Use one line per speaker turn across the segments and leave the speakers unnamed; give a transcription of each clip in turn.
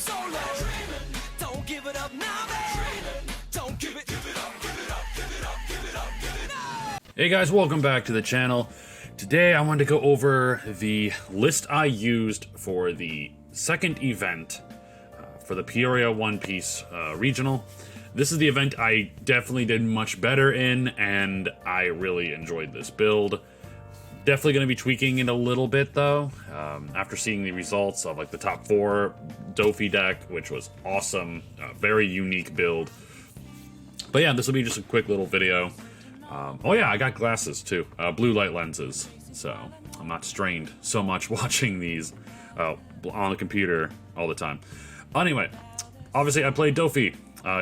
solo. Don't give it up now, man. Don't give it up, give it up, give it up, give it up, give it up.
Hey guys, welcome back to the channel. Today I wanted to go over the list I used for the second event for the Peoria One Piece regional. This is the event I definitely did much better in, and I really enjoyed this build. Definitely going to be tweaking it a little bit though, after seeing the results of like the top 4 Dofi deck, which was awesome, very unique build. But yeah, this will be just a quick little video. Oh yeah, I got glasses too, blue light lenses, so I'm not strained so much watching these on the computer all the time. Anyway, obviously I played Dofi.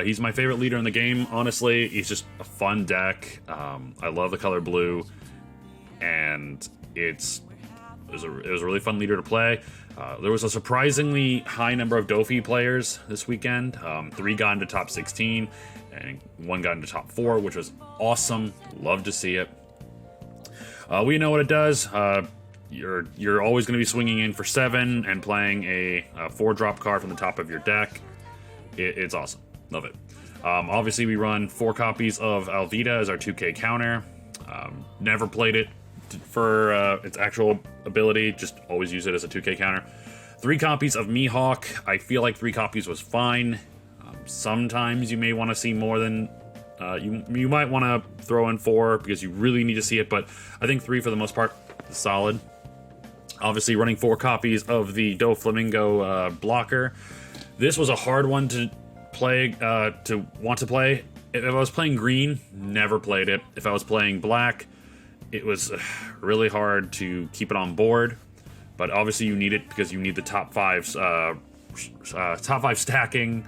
He's my favorite leader in the game, honestly. He's just a fun deck. I love the color blue, and it was a really fun leader to play. There was a surprisingly high number of Dofi players this weekend. 3 got into top 16, and 1 got into top 4, which was awesome. Love to see it. We know what it does. You're always going to be swinging in for 7 and playing a 4-drop card from the top of your deck. It's awesome. Love it. Obviously, we run 4 copies of Alvida as our 2K counter. Never played it for its actual ability, just always use it as a 2K counter. 3 copies of Mihawk. I feel like 3 copies was fine. Sometimes you may want to see more than you might want to throw in 4 because you really need to see it, but I think 3 for the most part is solid. Obviously, running 4 copies of the DOFLAMINGO blocker. This was a hard one to play, to want to play. If I was playing green, never played it. If I was playing black, it was really hard to keep it on board. But obviously, you need it because you need the top 5 stacking.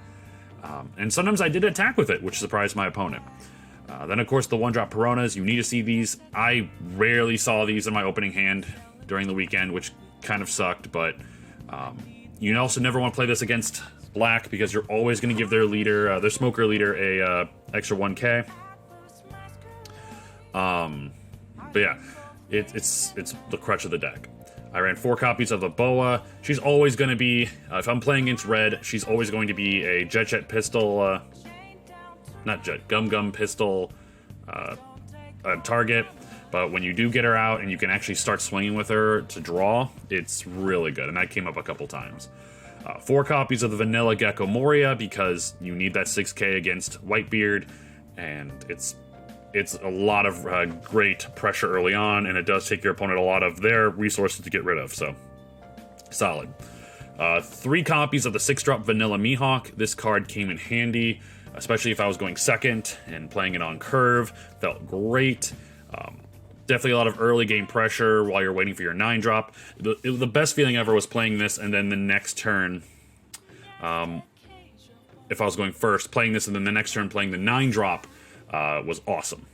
And sometimes I did attack with it, which surprised my opponent. Then, of course, the 1-drop Pironas. You need to see these. I rarely saw these in my opening hand during the weekend, which kind of sucked. But you also never want to play this against black because you're always going to give their leader, their smoker leader, a extra 1k. But yeah, it's the crutch of the deck. I ran 4 copies of the Boa. She's always going to be, if I'm playing against red, she's always going to be a Jet pistol, not Jet, Gum pistol target. But when you do get her out and you can actually start swinging with her to draw, it's really good. And that came up a couple times. 4 copies of the Vanilla Gecko Moria because you need that 6k against Whitebeard, and it's a lot of great pressure early on, and it does take your opponent a lot of their resources to get rid of, so solid. 3 copies of the 6-drop Vanilla Mihawk. This card came in handy, especially if I was going second and playing it on curve. Felt great. Definitely a lot of early game pressure while you're waiting for your 9-drop. The best feeling ever was playing this, and then the next turn, if I was going first, playing this, and then the next turn playing the 9-drop was awesome.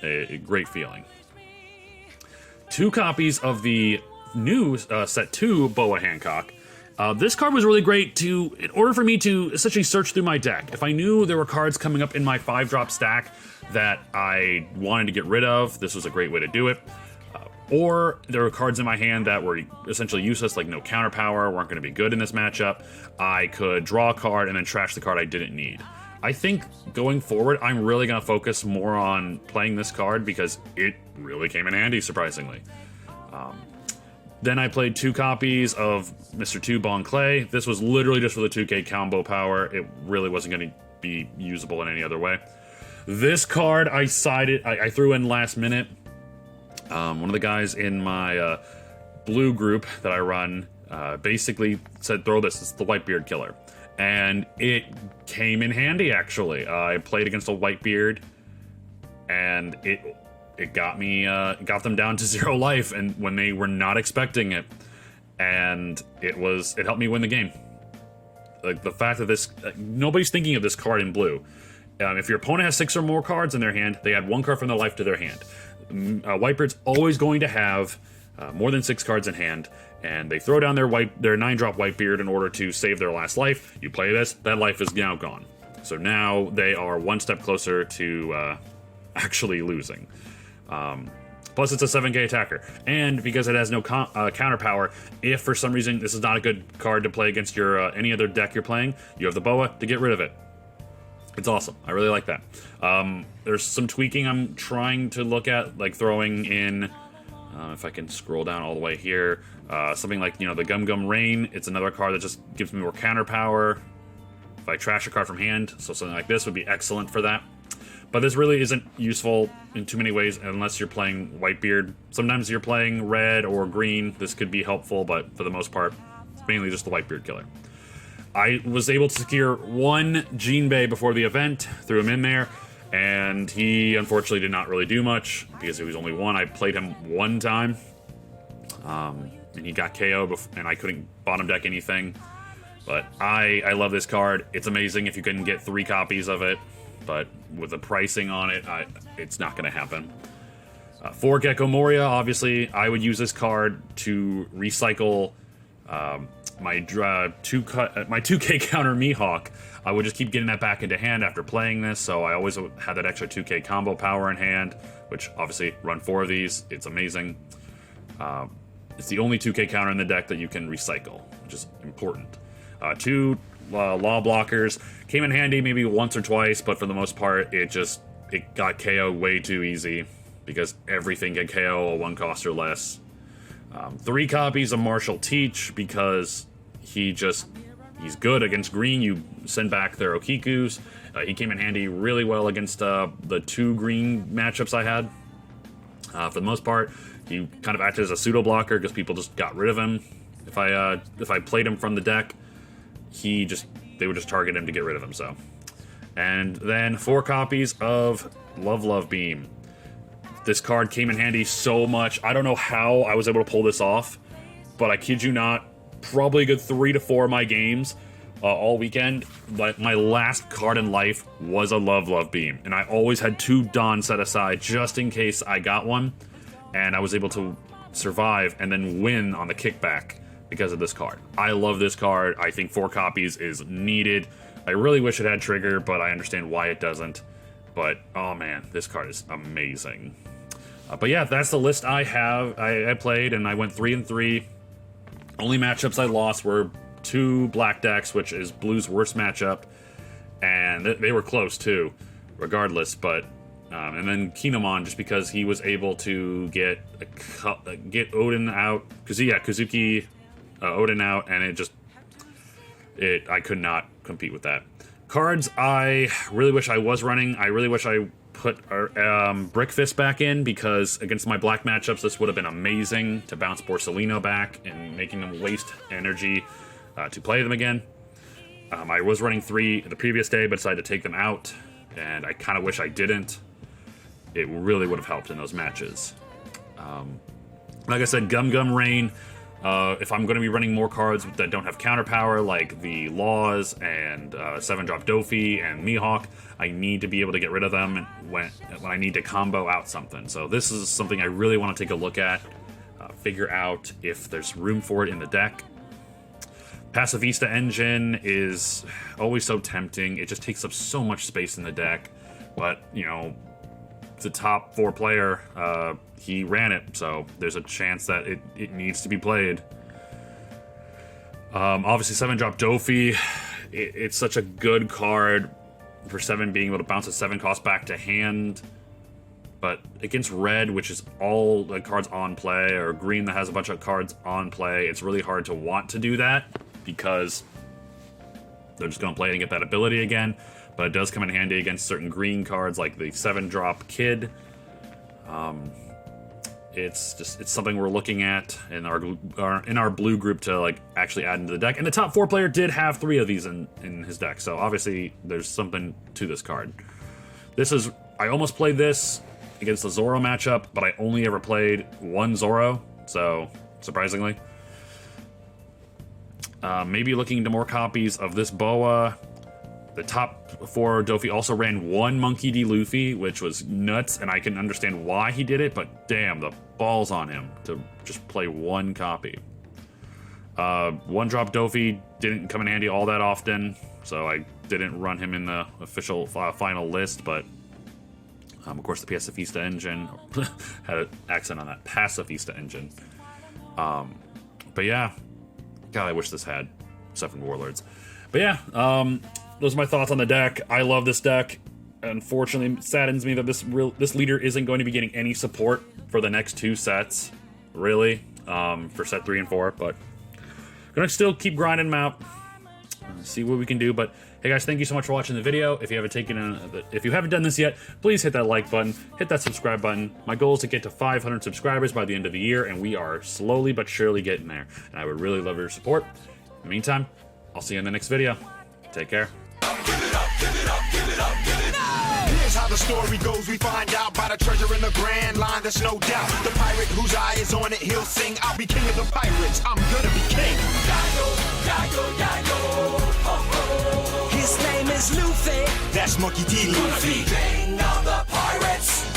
A great feeling. 2 copies of the new set 2 Boa Hancock. This card was really great in order for me to essentially search through my deck. If I knew there were cards coming up in my 5-drop stack that I wanted to get rid of, this was a great way to do it. Or there were cards in my hand that were essentially useless, like no counter power, weren't going to be good in this matchup. I could draw a card and then trash the card I didn't need. I think going forward, I'm really going to focus more on playing this card because it really came in handy, surprisingly. Then I played 2 copies of Mr. 2 Bon Clay. This was literally just for the 2k combo power. It really wasn't going to be usable in any other way. This card I threw in last minute. One of the guys in my blue group that I run basically said, throw this, it's the Whitebeard killer. And it came in handy, actually. I played against a Whitebeard, and it got me, got them down to 0 life, and when they were not expecting it, and it helped me win the game. Like the fact that nobody's thinking of this card in blue. If your opponent has 6 or more cards in their hand, they add 1 card from their life to their hand. Whitebeard's always going to have more than 6 cards in hand, and they throw down their 9-drop Whitebeard in order to save their last life. You play this, that life is now gone. So now they are 1 step closer to actually losing. Plus, it's a 7k attacker. And because it has no counter power, if for some reason this is not a good card to play against your any other deck you're playing, you have the Boa to get rid of it. It's awesome. I really like that. There's some tweaking I'm trying to look at, like throwing in, if I can scroll down all the way here, something like, you know, the Gum Gum Rain. It's another card that just gives me more counter power if I trash a card from hand, so something like this would be excellent for that. But this really isn't useful in too many ways unless you're playing Whitebeard. Sometimes you're playing red or green. This could be helpful, but for the most part, it's mainly just the Whitebeard killer. I was able to secure one Jinbei before the event, threw him in there, and he unfortunately did not really do much because it was only one. I played him one time, and he got KO, and I couldn't bottom deck anything. But I love this card. It's amazing if you can get 3 copies of it. But with the pricing on it, it's not going to happen. For Gecko Moria, obviously, I would use this card to recycle my 2k counter Mihawk. I would just keep getting that back into hand after playing this, so I always had that extra 2k combo power in hand, which obviously run 4 of these. It's amazing. It's the only 2k counter in the deck that you can recycle, which is important. 2 law blockers came in handy maybe once or twice, but for the most part, it got KO way too easy because everything can KO a 1 cost or less. 3 copies of Martial Teach because he's good against green. You send back their Okikus. He came in handy really well against the 2 green matchups I had. For the most part, he kind of acted as a pseudo blocker because people just got rid of him. If I played him from the deck, they would just target him to get rid of him. So, and then 4 copies of Love Beam. This card came in handy so much. I don't know how I was able to pull this off, but I kid you not, probably a good 3 to 4 of my games all weekend. Like my last card in life was a Love Beam, and I always had 2 Dawn set aside just in case I got one, and I was able to survive and then win on the kickback because of this card. I love this card. I think 4 copies is needed. I really wish it had trigger, but I understand why it doesn't. But, oh man, this card is amazing. But yeah, that's the list I have. I played, and I went 3-3. Only matchups I lost were 2 black decks, which is blue's worst matchup. And they were close, too, regardless. But, and then Kinemon, just because he was able to get Odin out. Kazuki... Odin out, and I could not compete with that. Cards I really wish I was running. I really wish I put Brick Fist back in, because against my black matchups, this would have been amazing to bounce Borsalino back and making them waste energy to play them again. I was running 3 the previous day, but decided to take them out, and I kind of wish I didn't. It really would have helped in those matches. Like I said, Gum Gum Rain. If I'm going to be running more cards that don't have counter power, like the Laws and 7-drop Dofi and Mihawk, I need to be able to get rid of them when I need to combo out something. So this is something I really want to take a look at, figure out if there's room for it in the deck. Pacifista Engine is always so tempting. It just takes up so much space in the deck, but, you know, the top 4 player, he ran it, so there's a chance that it needs to be played. Obviously, 7-drop Dofi, it's such a good card for 7 being able to bounce a 7 cost back to hand. But against red, which is all the cards on play, or green that has a bunch of cards on play, it's really hard to want to do that because they're just going to play it and get that ability again. But it does come in handy against certain green cards like the 7-drop Kid. It's something we're looking at in our blue group to like actually add into the deck. And the top 4 player did have 3 of these in his deck, so obviously there's something to this card. I almost played this against the Zoro matchup, but I only ever played 1 Zoro, so surprisingly. Maybe looking into more copies of this Boa. The top 4 Dofi also ran 1 Monkey D. Luffy, which was nuts, and I can understand why he did it, but damn, the balls on him to just play 1 copy. 1-drop Dofi didn't come in handy all that often, so I didn't run him in the official final list, but Of course, the Pacifista engine had an accent on that, Pacifista engine. But yeah, God, I wish this had 7 Warlords. But yeah, those are my thoughts on the deck. I love this deck. Unfortunately, it saddens me that this leader isn't going to be getting any support for the next 2 sets, really, for set 3 and 4. But gonna still keep grinding them out, see what we can do. But hey guys, thank you so much for watching the video. If you haven't done this yet, please hit that like button, hit that subscribe button. My goal is to get to 500 subscribers by the end of the year, and we are slowly but surely getting there. And I would really love your support. In the meantime, I'll see you in the next video. Take care.
Here's how the story goes. We find out by the treasure in the grand line. There's no doubt. The pirate whose eye is on it, he'll sing. I'll be king of the pirates. I'm gonna be king.
Yayo, yayo, yayo, oh, oh. His name is Luffy.
That's Monkey D.
Gonna be
Luffy.
king of the pirates.